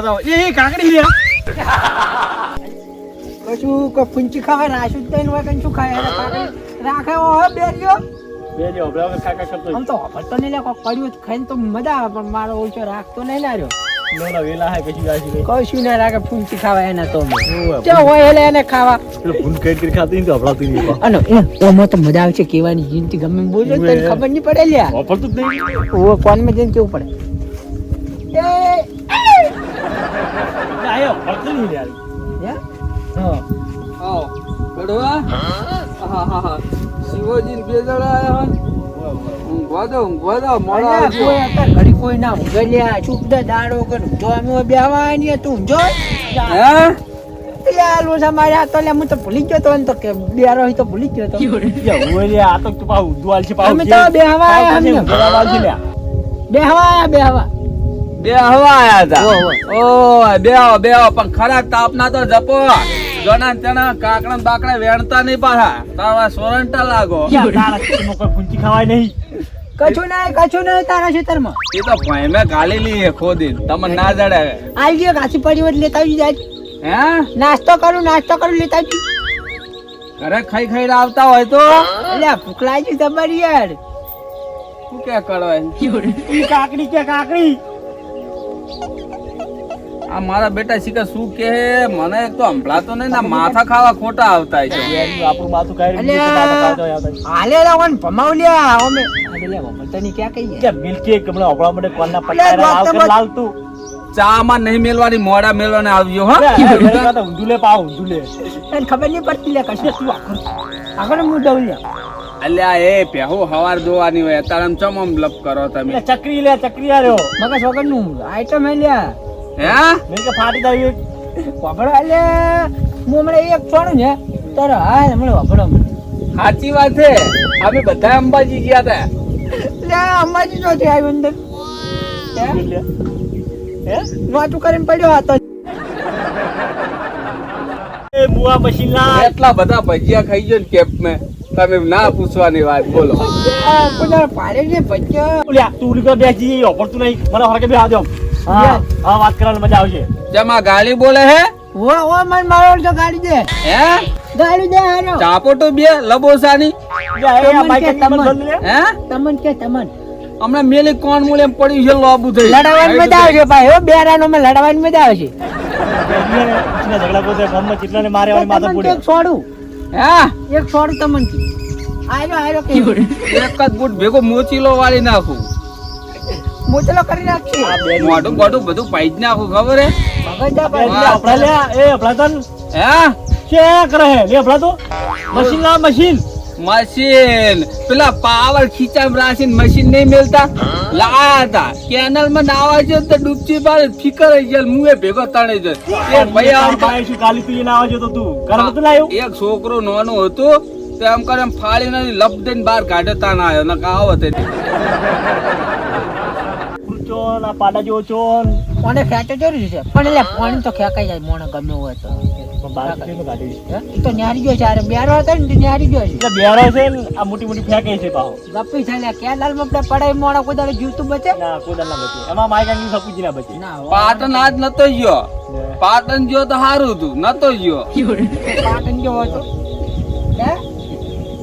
જાવ એ કાકડી લે કશું કો ફૂંચી ખાવા રાશું જ નહીં હોય કઈ શું ખાય કાકડી રાખે હો બેરિયો બેજો બરાબર કાકા કરતો આમ તો ભટતો નહીં લે કોક પડ્યું ખાઈને તો મજા આવે પણ મારો ઓછો રાખતો નહીં ના રહ્યો નો વેલા હે કશું આશી કશું ના રાખે ફૂંચી ખાવા એના તો ચા હોય એટલે એને ખાવા પેલો ફૂન કરી ખાતી ને તો હબળાતી નહીં અને ઓમાં તો મજા આવે છે કેવાની જિંદગી ગમે એમ બોલો તને ખબર નહીં પડે લ્યા વાપરતું જ નહીં ઓ કોણ માં જઈને કેવું પડે એ આયો વાપરતું નહીં યાર હે આવો બડવા હા શિવજી બે જણા આયા ઊંઘવા દો મોડા આવજો કોઈ હતા ઘડી કોઈ ના ઊંઘે લ્યા ચૂપ દે દાડો કર જો અમે બેહવા ની તું જો હે યાર લોસા માર્યા તો લે હું તો ભૂલી ગયો તો ને તો કે બેરો હોય તો ભૂલી ગયો તો ઓય આ તો તું પાઉ દુવાલ છે પાઉ અમે તો બેહવા આયા અમને દુવાલ છે લ્યા બેહવા બે હવા આયા હતા ઓ બેહો પણ ખરા તાપના તો જપો જોના તેના કાકડા બાકડા વેણતા નહીં પાછા તારા સોરંટા લાગો તારા કોઈ ફૂંચી ખાવાય નહીં કછું નહીં તારા ખેતરમાં એ તો ભાઈ મેં ગાલેલી હે ખોદી તમને ના જડે આઈ ગયો ઘાસી પડી હોય લેતા આવી જાય હે નાસ્તો કરું લેતા આવી ઘરે ખાઈ આવતા હોય તો એટલે ભૂખ લાગી તમારી યાર શું કે કરવાય ઈ કાકડી કે કાકડી આ મારા બેટા શીખે શું કે મને એક તો સંભળાતો નહીં ના માથા ખાવા ખોટા આવતા છે આપણું માથું કાઢી હાલે લાવન ભમાવલ્યા અમે એટલે વમતની ક્યાં કહીએ કે મિલ્કી કમળા ઓપડા માટે કોણના પટ્ટા આવ લાલ તું ચા માં નહીં મેલવાની મોડા મેલવાને આવ્યો હા ઊંધુલે પાવ ઊંધુલે તને ખબર નહીં પડતી લે કશું તું આગળ હું દઉલ્યા અલ્યા એ પેહુ હવાર દોવાની હોય અત્યારે આમ ચમ લપ કરો તમે ચક્રી આર્યો મગજ વગર નું આઈટમ હે લ્યા હે મેં કે ફાટી જાય વાપરો એટલે હું હમણાં એક છોડું ને તારે હા હમણાં વાપરો સાચી વાત છે અમે બધા અંબાજી ગયા હતા લે અંબાજી નો છે આવી અંદર વાતું કરીને પડ્યો હતો એ મુઆ મશીન લા એટલા બધા ભજીયા ખાઈ ગયો ને કેપ મેં તમે ના પૂછવાની વાત બોલો કોઈ પાડે છે ભજ્યા ઓલ્યા તું ઉલી બેસી ઓપરતું નહીં મને હરકે બે આવજો હા વાત કરવાની મજા આવશે જેમાં ગાલી બોલે હે ઓ મન મારો તો ગાડી દે હે ગાડી દે હાલો ચાપો તો બે લબોસાની હે તમન કે તમન હમણાં મેલી કોણ મૂલે એમ પડ્યું છે લોબુ થઈ લડાવવાની મજા આવે છે ભાઈ હો બેરાનો માં લડાવવાની મજા આવે છે ઝઘડા પોતે ગામમાં કેટલાને મારે વાળી માથા તમન પડે એક છોડું હે એક છોડું તમન થી આયો કે એક જ બૂટ ભેગો મોચીલો વાળી નાખું મોચલો કરી નાખશે મોઢું બોઢું બધું પાઈ જ નાખું ખબર હે મગજ જા ભાઈ આપડા લે એ આપડા તન હે કે કરે હે લે આપડા તો મશીન લા મશીન પેલા પાવર ખીચામ રાશિન મશીન નહીં મેલતા લાયા હતા કેનલ માં નાવા છે તો ડૂબચી પાડે ફિકર આવી જાય મુએ ભેગો તણે છે એ ભાઈ આમ ભાઈ શું કાલી પી ના આવજો તો તું ઘર તો લાયો એક છોકરો નાનો હતો તો એમ કરે એમ ફાડીને લપ દઈને બહાર કાઢતા ના આવ્યો ને કાવત હતી ચોન આ પાડા જેવો ચોન કોને ખેંચો જરૂરી છે પણ એટલે પાણી તો ખેંચાઈ જાય મોણે ગમે હોય તો એ તો ન્યારી ગયો છે અરે બેરો હતો ને ન્યારી ગયો છે એટલે બેરો છે ને આ મોટી મોટી ફેંકે છે પાહો ગપ્પી છે લે કેનાલ માં પડાય મોણા કોઈ દાડે જીવતું બચે ના કોદા ના બચે એમાં માયકાની સપુજી ના બચે ના પાટણ આજ નતો ગયો પાટણ ગયો તો સારું હતું નતો ગયો પાટણ ગયો હતો હે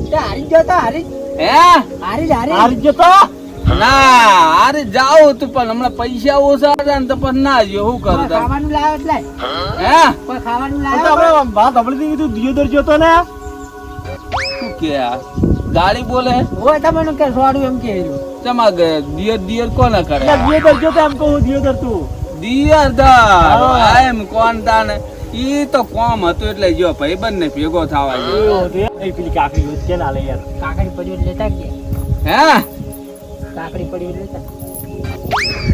તે હારી ગયો તો હારી હે હારી જતો ના અરે જાવ તું પણ હમણાં પૈસા ઓછા હતા ને તો પણ ના ગયો શું કરું તાર? ખાવાનું લાવ્યો એટલે હે કોઈ ખાવાનું તો લાવ્યો આપણે વાત સાંભળી દીધી તું દિયોદર જતો ને શું કે આ ગાડી બોલે હોય તમને કે સોડું એમ કે ચમા દિયર કોને કરે એટલે દિયોદર જતો એમ કહું દિયોદર તું દિયર દા એમ કોણ તાને ઈ તો કોમ હતું એટલે જો ભાઈબંધ ને ભેગો થવા ગયો એ પેલી કાકડી હોત કે ના લે યાર કાકડી પડી લેતા કે હે કાકડી પડી લેતા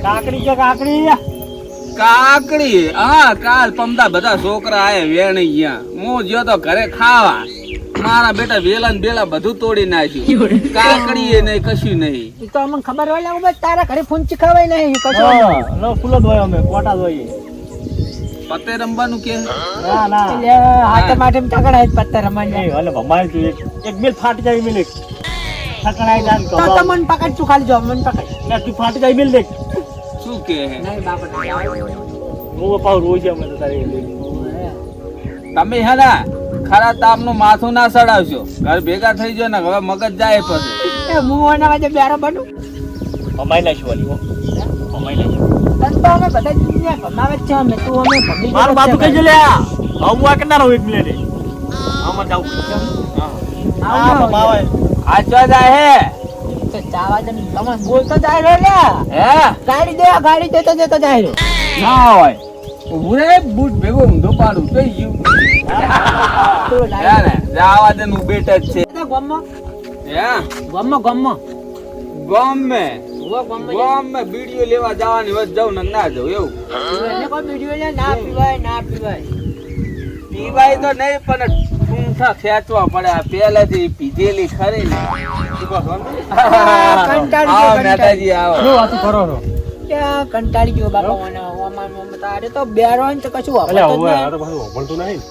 કાકડી કે કાકડી કાકડી હા કાલ પમદા બધા છોકરા આયા વેણી ગયા હું ગયો તો ઘરે ખાવા મારા બેટા વેલા ને બેલા બધું તોડી નાખ્યું કાકડી એ નહીં કશું નહીં એ તો અમને ખબર હોય ને તારા ઘરે ફૂંચી ખવાય નહીં કશો નો ફૂલો ધોય અમે કોટા ધોઈએ પતે રમવાનું કે ના ના એટલે હાથે માથે ટકડાય પત્તા રમાય એ હલે ભમાય તું એક બેલ ફાટી જાય મિલે ઠકણાઈ જાન તો મન પકડ તું ખાલી જો મન પકડ ને તું ફાટી જાય મિલ દેખ શું કે હે નહીં બાપા હું પાવ રોજ અમે તો તારે તમે હે ને ખરા તાપનું માથું ના સડાવશો. ઘર ભેગા થઈ ગયો ને હવે મગજ જાય પછી. એ હું આના વાજે બેરો બનું અમાઈ નાખ્યું વાલી હો અમાઈ નાખ્યું તન તો અમે બધા દુનિયા કમાવે જ છે અમે તું અમે ભમી મારું બાપુ કઈ જો લે આ હું આ કરના રહું 1 મિનિટ આમાં જાવ હા બાબા આવે આ ચો જાય હે તો ચાવા દે તમે બોલતો જાય રે લે હે ગાડી દેતો જાય રે ના હોય ઉરે બૂટ ભેગો ઊંધો પાડું થઈ ગયું. તો હે લાઈ ને જાવા દે નું બેટ જ છે. ગમમાં હે ગમમાં ગમે ઓ ગમમાં ગમે બીડીઓ લેવા જવાની વચ જાવ ને ના જાવ એવું. એને કોઈ વિડિયો લે ના પીવાય પીવાય તો નહીં પણ ઠૂંઠા ખેંચવા પડે. આ પહેલેથી પીધેલી ખરી ને. આવો નેતાજી આવો. શું વાતું કરો છો ત્યાં કંટાળી ગયો બાપા ઓમાન તારે તો બેરો ને તો કશું એટલે વાપરતો હવે જ આ તો પાછું ઓભળતું નહીં નહીં.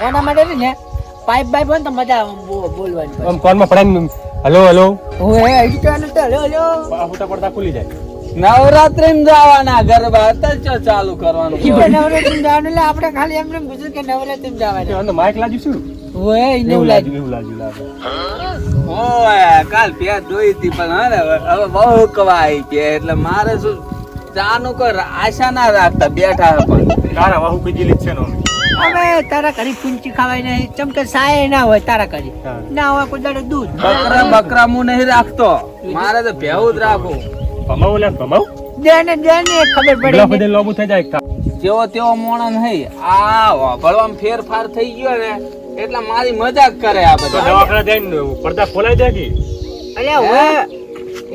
એના માટે છે ને પાઇપ હોય ને તો મજા આવે બોલવાની આમ કોનમાં પડાઈને હલો હલો ઓએ આઈ તો ને હલો ફૂટા પડતા ખુલી જાય નવરાત્રી માં જવાના ગરબા હતા ચો ચાલુ કરવાનું. નવરાત્રી જવાનું એટલે આપણે ખાલી એમને પૂછ્યું કે નવરાત્રી જવાનું અંદર માઇક લાગ્યું શું ઓએ એને એવું લાગ્યું એવું લાગ્યું ઓય કાલ પ્યાજ જોઈ હતી પણ હવે બહુ કવાય કે એટલે મારે શું ચાનું કોઈ આશા ના રાખતા બેઠા પણ તારા વાહુ બીજી છે ને હવે તારા ઘરે પૂંચી ખાવાય નહીં ચમકે સાય ના હોય તારા ઘરે હા. ના હોય કોઈ દાડો દૂધ બકરા હું નહીં રાખતો. મારે તો ભેવું જ રાખું. ભમાવું લે ભમાવું દેને ખબર પેલા પડી બધે લોબુ થઈ જાય જેવો તેવો મોણો નહીં. આ વાપરવામાં ફેરફાર થઈ ગયો ને એટલે મારી મજાક કરે આ તો બધા. દવાખાના જઈને પડદા ખોલાઈ જાય કે અલ્યા ઓએ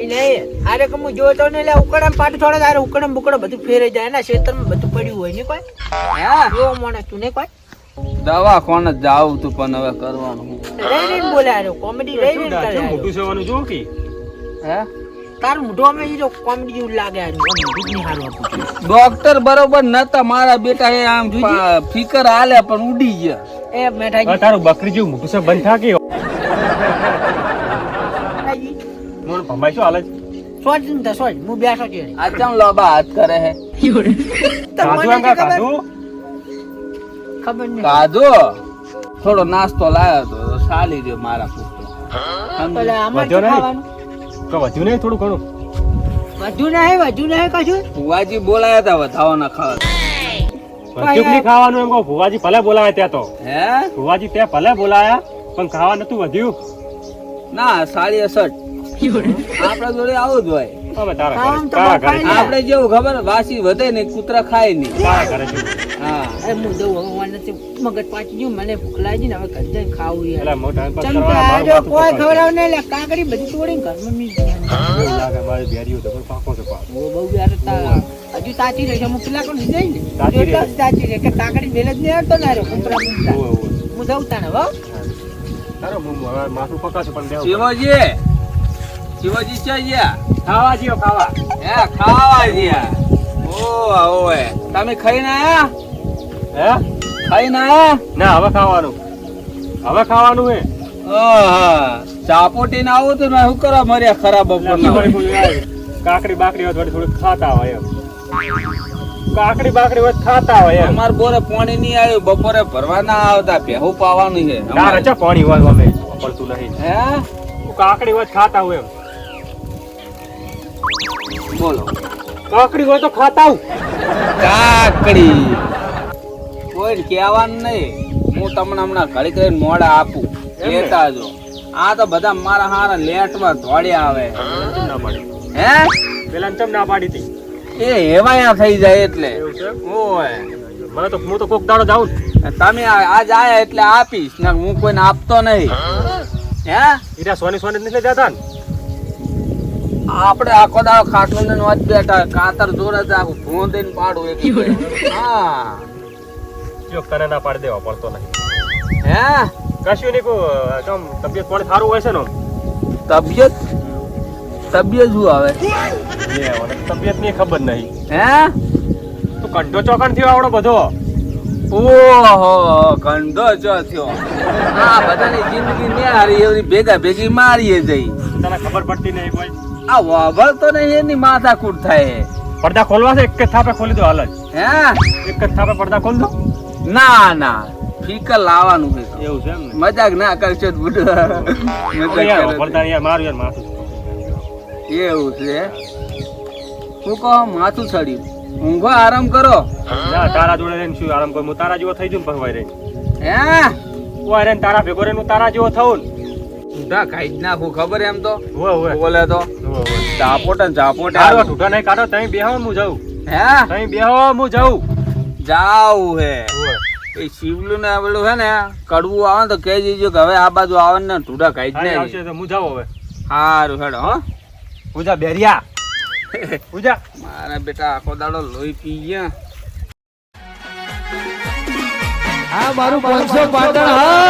એ નહીં આરે કે હું જોતો ને એટલે ઉકળામ પાટું છોડે તારે ઉકળામ બુકડો બધું ફેરાઈ જાય એના ક્ષેત્રમાં બધું પડ્યું હોય ને કોઈ હે જો માણસ તું ને કોઈ દવાખાને જાવ તું પણ હવે કરવાનું શું? રહી બોલે આરે કોમેડી રહી કરે મોટું સેવાનું જો કે હે તારું મોઢું અમે ઈ જો કોમેડી જેવું લાગે આરે મોઢું નહીં હારું આપું ડોક્ટર બરોબર નતા. મારા બેટા એ આમ ફિકર હાલે પણ ઉડી ગયા. એ મેઠાજી તારું બકરી જેવું મોટું છે બંધ થાકી મેઠાજી મોણ ભમાઈ શું હાલે સોચ ને સોચ હું બેઠો છું આ ચમ લોબા હાથ કરે હે કાજુ આંગા કાજુ ખબર નહીં કાજો થોડો નાસ્તો લાયો તો સાલી રહ્યો મારા પુત્ર. પેલા આમાં વધ્યો નહીં? ખાવાનું કે વધ્યું નહીં થોડું ઘણું વધુ નહીં કશું ફુવાજી બોલાયા હતા વધાવાના ખાવા. વધ્યું નહીં ખાવાનું એમ કહું ભુવાજી ભલે બોલાયા ત્યાં તો હે ભુવાજી ત્યાં ભલે બોલાયા પણ ખાવા નતું વધ્યું ના સાડી 68 આપડા જોડે આવું જ હોય. હવે તારા આમ ઘરે તો તારા ઘરે બફાઈ આપણે જેવું ખબર વાસી વધે ને કૂતરા ખાય નહીં. તારા ઘરે જેવું. હા અરે હું દઉં હવે મને તો મગજ પાછી ગયું મને ભૂખ લાગી ને હવે ઘર જઈને ખાવું યાર એટલે મોટા પાસ ચમ કે કરવાના, આ મારું જો માથું કોઈ પકડે. ખવડાવ નહીં લે કાકડી બધી તોડીને ઘરમાં મી ગયા એવું લાગે મારી બેરીઓ તો પણ પાકો છે પાકો. ઓ બહુ યાર હજુ તાચી રહી છે હું પેલા કોણ જઈ ને તાચી રહે. તાચી રહે કે કાકડી વેલ જ નહીં આવતો ને રે કુંપરા મુંપરા ઓય, ઓય. હું દઉં તાને હો તારો હું હવે માથું પકાશે પણ દેવું. શિવજી છે ગયા ખાવા જીઓ ખાવા હે ખાવા ગયા. ઓય તમે ખાઈને આયા? હે ખાઈને આયા? ના હવે ખાવાનું હે ઓહા ચાપોટી ના આવું તો મેં શું કરવા મર્યા ખરાબ એટલે બપોરના. થોડી કોઈ આવે. કાકડી બાકડી હોય થોડી થોડી ખાતા હોય એમ કાકડી બાકડી હોય તો ખાતા હોય એમ અમાર બોરે પાણી નહીં આવ્યું બપોરે ભરવા ના આવતા ભેહું પાવાનું છે તારે અમારે. ચા પાણી હોય અમે પડતું નહીં હે કાકડી હોય તો ખાતા હોય એમ બોલો કાકડી હોય તો ખાતા હું કાકડી કોઈ કહેવાનું નહીં. હું તમને હમણાં ઘડી કરીને મોડા આપું એમ ને? લેતા જો. આ તો બધા મારા હારા લેટમાં ધોળ્યા આવે. ના પાડી હે પેલા ચમ ના પાડી હતી એ હેવાયા થઈ જાય એટલે એવું છે ઓય મને તો હું તો કોક દાડો જાઉં તમે આજ આયા એટલે આપીશ ને હું કોઈને આપતો નહીં. હે ઈરા સોની સોની નથી જતા ને આપણે આખો દાડો ખાટલું ને નોચ બેઠા કાતર જોડે જ આખું ભૂંદીને પાડું એક. હા જો તને ના પાડી દેવા પડતો નહીં હે કશું નહીં કો તમ તબિયત પાણી સારું હોય છે ને તબિયત શું આવે? તબિયત ની ખબર નહીં હે તું કંઠો ચોકણ થયો આવડો બધો ઓહો કંધો ચો થયો. આ બધાની જિંદગી ને હારી એવી ભેગા ભેગી મારીએ જઈ. તને ખબર પડતી નહીં કોઈ આ વાભળ તો નહીં એની માથાકૂટ થાય. પડદા ખોલવા છે, એક જ થાપે ખોલી દો હાલ જ. હે એક જ થાપે પડદા ખોલ દો. ના ના ફીકર લાવવાનું છે એવું છે એમ ને? મજાક ના કરશો બુડો યાર પડદા યાર મારું યાર માથું. એવું છે હું કહો માથું ચડ્યું ઊંઘો આરામ કરો ના તારા જોડે રહીને શું આરામ કરું? હું તારા જેવો થઈ જઉં ને ભગવાઈ રહી. હે ઓય રે તારા ભેગો રહીને હું તારા જેવો થઉં ને. ઊંધા ખાઈ જ નાખું ખબર એમ તો ઓય ઓય. બોલે તો ઓય ઓય. ચાપોટે ને ચાપોટે કાઢો ઢૂંઢા નહીં કાઢો, તમે બેહો હું જાઉં. હે તમે બેહો હું જાઉં. જાવું હે ઓય. એ શિવલું ને પેલું હે ને કડવું આવે ને તો કહી દીજો કે હવે આ બાજુ આવે ને ઢૂંઢા ખાઈ જ હારી નહીં આવશે તો હું જાઉં હવે. સારું હેડો હો પૂજા બેરિયા. પૂજા. મારા બેટા આખો દાડો લોહી પી ગયા આ મારું 500 પાટણ હા